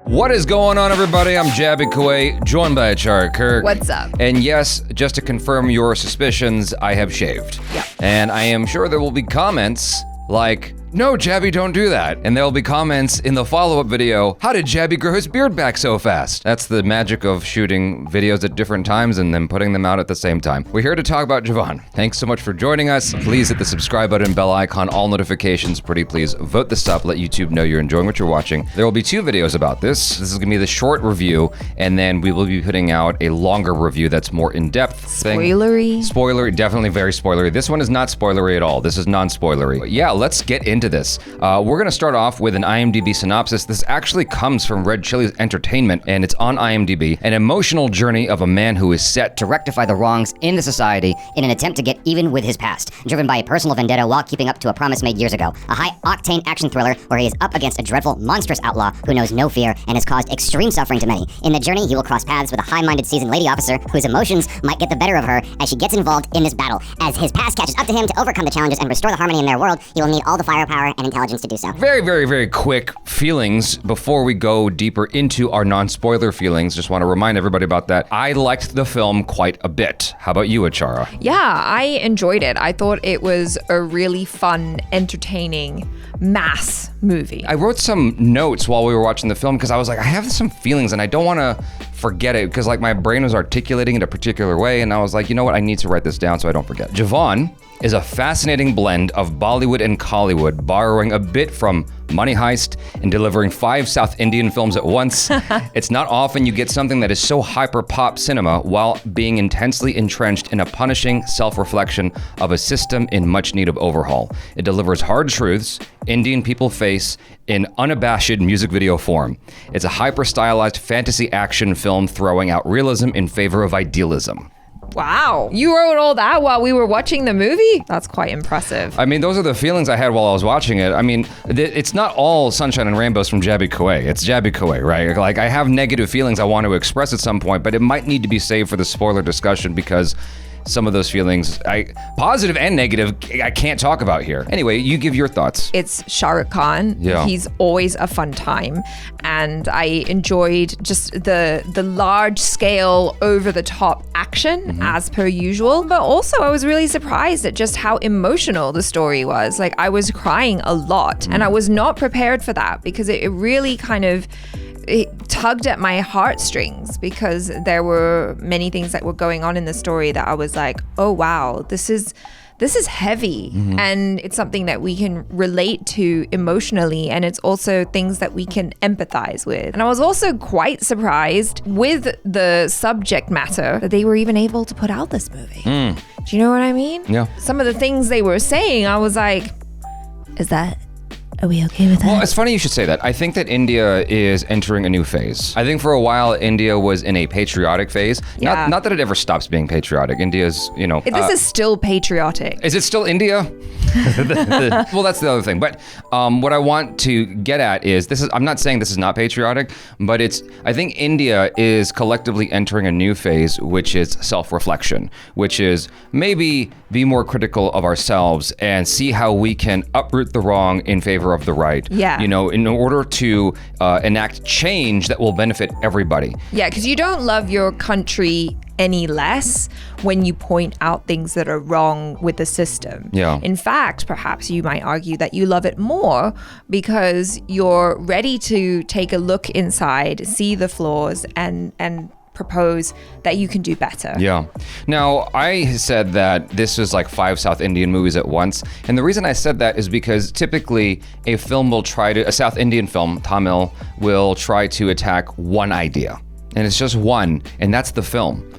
What is going on, everybody? I'm Jabby Kuwait, joined by Achara Kirk. What's up? And yes, just to confirm your suspicions, I have shaved. Yeah. And I am sure there will be comments like, no, Jabby, don't do that. And there will be comments in the follow-up video, how did Jabby grow his beard back so fast? That's the magic of shooting videos at different times and then putting them out at the same time. We're here to talk about JAWAN. Thanks so much for joining us. Please hit the subscribe button, bell icon, all notifications. Pretty please vote this up, let YouTube know you're enjoying what you're watching. There will be 2 videos about this. This is gonna be the short review, and then we will be putting out a longer review that's more in-depth. Spoilery? Spoilery, definitely very spoilery. This one is not spoilery at all. This is non-spoilery. But yeah, let's get into this. We're gonna start off with an IMDb synopsis. This actually comes from Red Chillies Entertainment, and it's on IMDb. An emotional journey of a man who is set to rectify the wrongs in the society in an attempt to get even with his past, driven by a personal vendetta while keeping up to a promise made years ago. A high-octane action thriller where he is up against a dreadful, monstrous outlaw who knows no fear and has caused extreme suffering to many. In the journey, he will cross paths with a high-minded seasoned lady officer whose emotions might get the better of her as she gets involved in this battle. As his past catches up to him to overcome the challenges and restore the harmony in their world, he will need all the firepower and intelligence to do so. Very, very, very quick feelings before we go deeper into our non-spoiler feelings. Just want to remind everybody about that. I liked the film quite a bit. How about you, Achara? Yeah, I enjoyed it. I thought it was a really fun, entertaining, mass movie. I wrote some notes while we were watching the film because I was like, I have some feelings and I don't want to forget it because like my brain was articulating it a particular way, and I was like, you know what, I need to write this down so I don't forget. JAWAN is a fascinating blend of Bollywood and Collywood, borrowing a bit from Money Heist and delivering 5 South Indian films at once. It's not often you get something that is so hyper-pop cinema while being intensely entrenched in a punishing self-reflection of a system in much need of overhaul. It delivers hard truths Indian people face in unabashed music video form. It's a hyper-stylized fantasy action film throwing out realism in favor of idealism. Wow. You wrote all that while we were watching the movie? That's quite impressive. I mean, those are the feelings I had while I was watching it. I mean, it's not all sunshine and rainbows from Jabby Kuwait. It's Jabby Kuwait, right? Like, I have negative feelings I want to express at some point, but it might need to be saved for the spoiler discussion because some of those feelings, positive and negative, I can't talk about here. Anyway, you give your thoughts. It's Shah Rukh. Yeah. He's always a fun time, and I enjoyed just the large scale, over the top action as per usual. But also, I was really surprised at just how emotional the story was. Like, I was crying a lot, and I was not prepared for that because it really kind of it tugged at my heartstrings because there were many things that were going on in the story that I was like, oh wow, this is heavy, and it's something that we can relate to emotionally, and it's also things that we can empathize with. And I was also quite surprised with the subject matter that they were even able to put out this movie. Do you know what I mean? Yeah. Some of the things they were saying, I was like, are we okay with that? Well, it's funny you should say that. I think that India is entering a new phase. I think for a while, India was in a patriotic phase. Yeah. Not that it ever stops being patriotic. India's, This is still patriotic. Is it still India? Well, that's the other thing. But what I want to get at is, I'm not saying this is not patriotic, but I think India is collectively entering a new phase, which is self-reflection, which is maybe be more critical of ourselves and see how we can uproot the wrong in favor of the right. Yeah. In order to enact change that will benefit everybody. Yeah, because you don't love your country any less when you point out things that are wrong with the system. Yeah. In fact, perhaps you might argue that you love it more because you're ready to take a look inside, see the flaws, and propose that you can do better. Yeah. Now, I said that this was like 5 South Indian movies at once. And the reason I said that is because typically a South Indian film, Tamil, will try to attack one idea. And it's just one, and that's the film.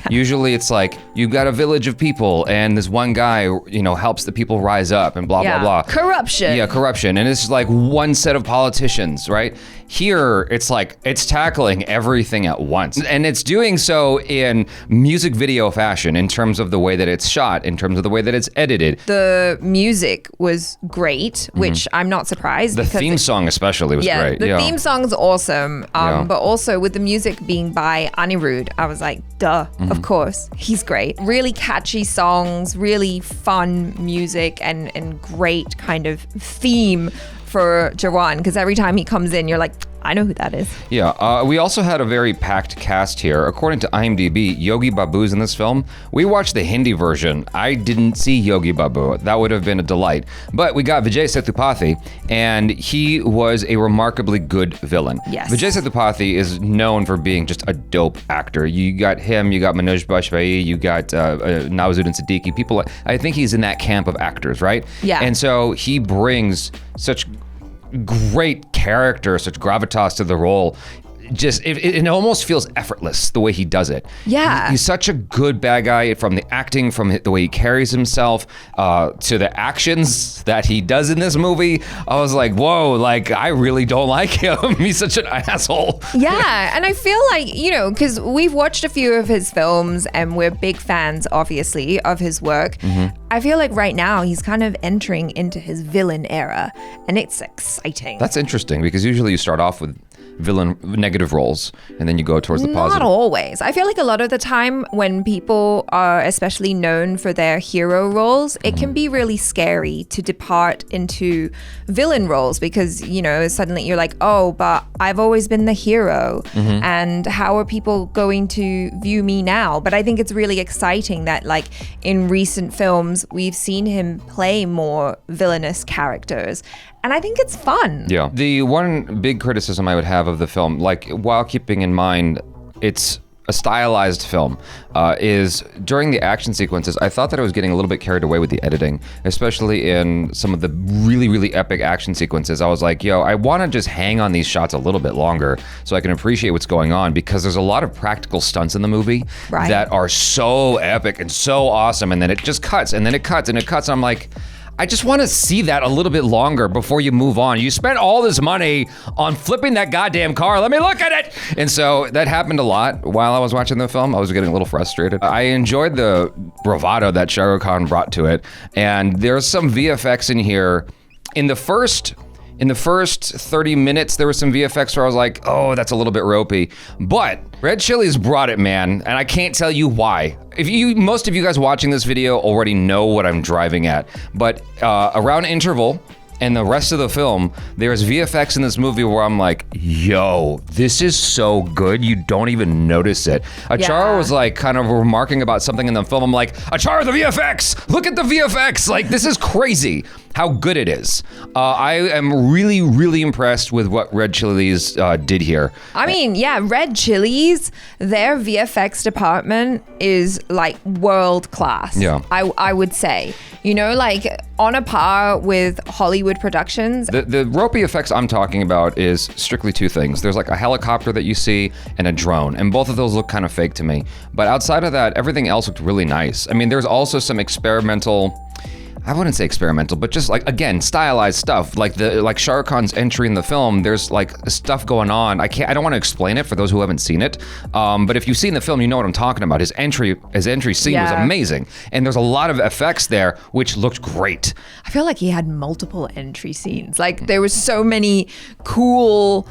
Usually it's like you've got a village of people and this one guy, helps the people rise up and blah, blah, blah. Corruption. Yeah, corruption. And it's like one set of politicians, right? Here, it's like it's tackling everything at once. And it's doing so in music video fashion in terms of the way that it's shot, in terms of the way that it's edited. The music was great, which I'm not surprised. The theme song especially was great. The theme song's awesome. But also with the music being by Anirudh, I was like, duh, of course. He's great. Really catchy songs, really fun music, and great kind of theme for JAWAN, because every time he comes in, you're like, I know who that is. Yeah, we also had a very packed cast here. According to IMDb, Yogi Babu's in this film. We watched the Hindi version. I didn't see Yogi Babu. That would have been a delight. But we got Vijay Sethupathi, and he was a remarkably good villain. Yes. Vijay Sethupathi is known for being just a dope actor. You got him, you got Manoj Bajpayee, you got Nawazuddin Siddiqui. People, I think he's in that camp of actors, right? Yeah. And so he brings such great character, such gravitas to the role. Just it almost feels effortless the way he does it. Yeah. He's such a good bad guy, from the acting, from the way he carries himself, to the actions that he does in this movie. I was like, whoa, like I really don't like him. He's such an asshole. Yeah, and I feel like, because we've watched a few of his films and we're big fans, obviously, of his work. I feel like right now he's kind of entering into his villain era, and it's exciting. That's interesting, because usually you start off with villain negative roles and then you go towards the positive. Not always. I feel like a lot of the time when people are especially known for their hero roles, it can be really scary to depart into villain roles because, suddenly you're like, oh, but I've always been the hero and how are people going to view me now? But I think it's really exciting that like in recent films, we've seen him play more villainous characters. And I think it's fun. Yeah. The one big criticism I would have of the film, like while keeping in mind it's a stylized film, is during the action sequences, I thought that I was getting a little bit carried away with the editing, especially in some of the really, really epic action sequences. I was like, yo, I want to just hang on these shots a little bit longer so I can appreciate what's going on, because there's a lot of practical stunts in the movie that are so epic and so awesome, and then it just cuts, and then it cuts, and it cuts, and I'm like, I just want to see that a little bit longer before you move on. You spent all this money on flipping that goddamn car. Let me look at it. And so that happened a lot while I was watching the film. I was getting a little frustrated. I enjoyed the bravado that Shah Rukh Khan brought to it. And there's some VFX in here. In the first 30 minutes, there was some VFX where I was like, oh, that's a little bit ropey. But Red Chili's brought it, man, and I can't tell you why. Most of you guys watching this video already know what I'm driving at, but around interval and the rest of the film, there's VFX in this movie where I'm like, yo, this is so good, you don't even notice it. Achara was like kind of remarking about something in the film. I'm like, Achara, the VFX! Look at the VFX! Like, this is crazy how good it is. I am really, really impressed with what Red Chili's did here. I mean, yeah, Red Chili's, their VFX department is like world class. Yeah. I would say, like on a par with Hollywood productions. The ropey effects I'm talking about is strictly two things. There's like a helicopter that you see and a drone, and both of those look kind of fake to me. But outside of that, everything else looked really nice. I mean, there's also some experimental, I wouldn't say experimental, but just like, again, stylized stuff. Like Shah Rukh Khan's entry in the film, there's like stuff going on. I don't want to explain it for those who haven't seen it. But if you've seen the film, you know what I'm talking about. His entry scene was amazing. And there's a lot of effects there, which looked great. I feel like he had multiple entry scenes. Like there was so many cool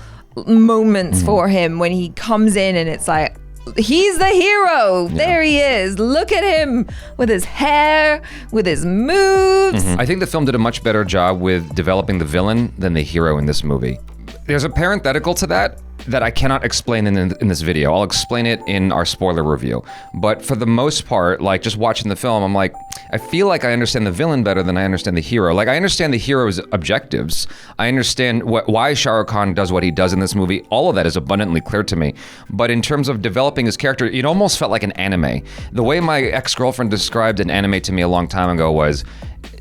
moments for him when he comes in and it's like, he's the hero. Yeah. There he is. Look at him with his hair, with his moves. I think the film did a much better job with developing the villain than the hero in this movie. There's a parenthetical to that I cannot explain in this video. I'll explain it in our spoiler review. But for the most part, like just watching the film, I'm like, I feel like I understand the villain better than I understand the hero. Like I understand the hero's objectives. I understand why Shah Rukh Khan does what he does in this movie. All of that is abundantly clear to me. But in terms of developing his character, it almost felt like an anime. The way my ex-girlfriend described an anime to me a long time ago was,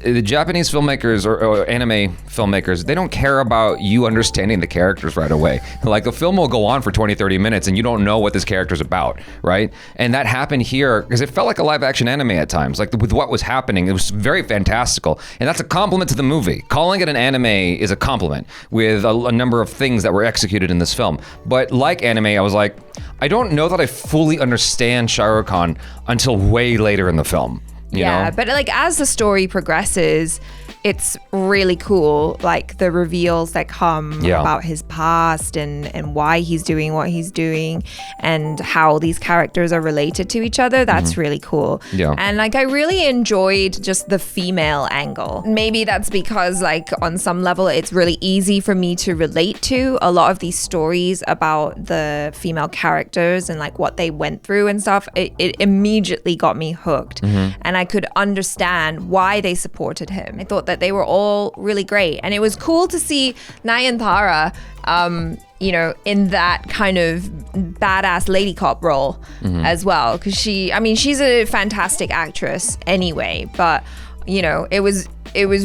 the Japanese filmmakers or anime filmmakers, they don't care about you understanding the characters right away. Like the film will go on for 20, 30 minutes and you don't know what this character's about, right? And that happened here because it felt like a live action anime at times. Like with what was happening, it was very fantastical. And that's a compliment to the movie. Calling it an anime is a compliment with a number of things that were executed in this film. But like anime, I was like, I don't know that I fully understand Shah Rukh Khan until way later in the film. You know? But like as the story progresses, it's really cool, like the reveals that come about his past and why he's doing what he's doing and how these characters are related to each other. That's really cool. Yeah. And like I really enjoyed just the female angle. Maybe that's because like on some level it's really easy for me to relate to a lot of these stories about the female characters and like what they went through and stuff. It immediately got me hooked, and I could understand why they supported him. I thought that they were all really great, and it was cool to see Nayanthara you know, in that kind of badass lady cop role as well, because she's a fantastic actress anyway, but you know, it was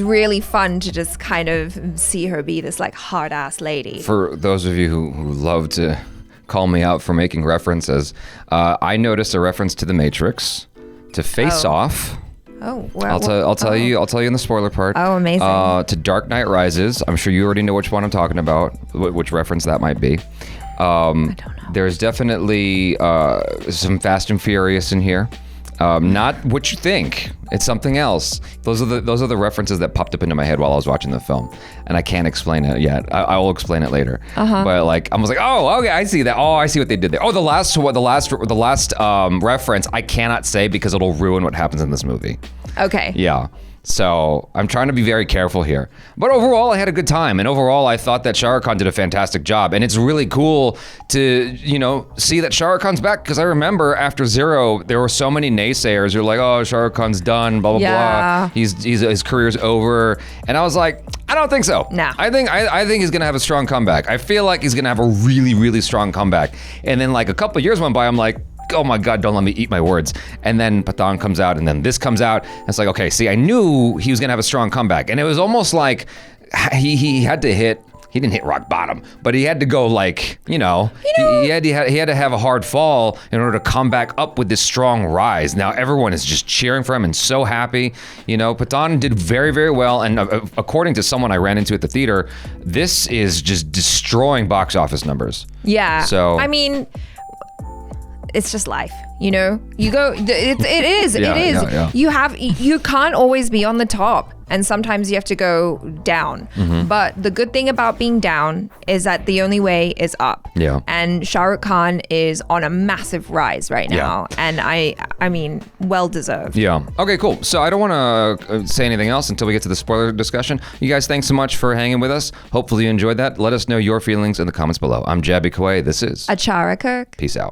really fun to just kind of see her be this like hard ass lady. For those of you who love to call me out for making references, I noticed a reference to The Matrix, to Face Off. Oh, well, I'll tell you in the spoiler part. Oh, amazing. To Dark Knight Rises. I'm sure you already know which one I'm talking about, which reference that might be. I don't know. There's definitely some Fast and Furious in here. Not what you think. It's something else. Those are the references that popped up into my head while I was watching the film, and I can't explain it yet. I will explain it later. But like I was like, oh, okay, I see that. Oh, I see what they did there. Oh, the last reference I cannot say because it'll ruin what happens in this movie. Okay. Yeah. So I'm trying to be very careful here. But overall, I had a good time. And overall, I thought that Shah Rukh Khan did a fantastic job. And it's really cool to, you know, see that Shah Rukh Khan's back. Because I remember after Zero, there were so many naysayers who were like, oh, Shah Rukh Khan's done, blah, blah, blah. His career's over. And I was like, I don't think so. No. I think he's going to have a strong comeback. I feel like he's going to have a really, really strong comeback. And then like a couple of years went by, I'm like, oh my God, don't let me eat my words. And then Pathan comes out, and then this comes out. And it's like, okay, see, I knew he was gonna have a strong comeback. And it was almost like he had to hit, he didn't hit rock bottom, but he had to go like, he had to have a hard fall in order to come back up with this strong rise. Now everyone is just cheering for him and so happy. You know, Pathan did very, very well. And according to someone I ran into at the theater, this is just destroying box office numbers. Yeah. So, I mean, it's just life, you know. You go. It is. Yeah. You can't always be on the top, and sometimes you have to go down. But the good thing about being down is that the only way is up. Yeah. And Shah Rukh Khan is on a massive rise right now, and I mean, well deserved. Yeah. Okay, cool. So I don't want to say anything else until we get to the spoiler discussion. You guys, thanks so much for hanging with us. Hopefully you enjoyed that. Let us know your feelings in the comments below. I'm Jabby Kawai. This is Achara Kirk. Peace out.